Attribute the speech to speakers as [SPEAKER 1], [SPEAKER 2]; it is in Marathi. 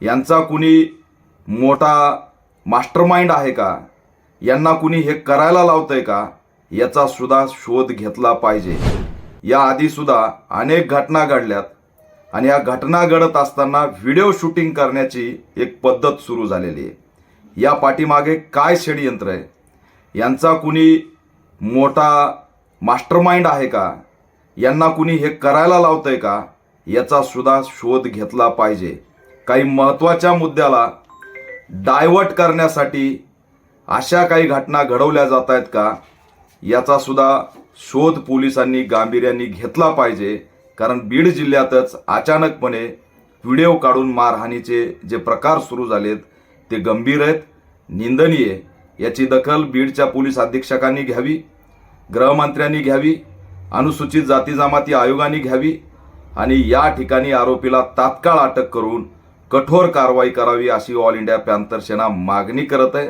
[SPEAKER 1] यांचा कुणी मोठा मास्टरमाइंड आहे का, यांना कुणी हे करायला लावतंय का, याचा सुद्धा शोध घेतला पाहिजे। या आधी सुद्धा अनेक घटना घडल्यात आणि या घटना घडत असताना व्हिडिओ शूटिंग करण्याची एक पद्धत सुरू झालेली आहे। या पाठीमागे काय षडयंत्र आहे, यांचा कुणी मोठा मास्टरमाइंड आहे का, यांना कुणी हे करायला लावतंय का, याचा सुद्धा शोध घेतला पाहिजे। काही महत्त्वाच्या मुद्द्याला डायव्हर्ट करण्यासाठी अशा काही घटना घडवल्या जात आहेत का, याचा सुद्धा शोध पोलिसांनी गांभीर्याने घेतला पाहिजे। कारण बीड जिल्ह्यातच अचानकपणे व्हिडिओ काढून मारहाणीचे जे प्रकार सुरू झालेत ते गंभीर आहेत, निंदनीय। याची दखल बीडच्या पोलीस अधीक्षकांनी घ्यावी, गृहमंत्र्यांनी घ्यावी, अनुसूचित जाती जमाती आयोगाने घ्यावी आणि या ठिकाणी आरोपीला तात्काळ अटक करून कठोर कारवाई करावी अशी ऑल इंडिया पॅंथर सेना मागणी करत आहे।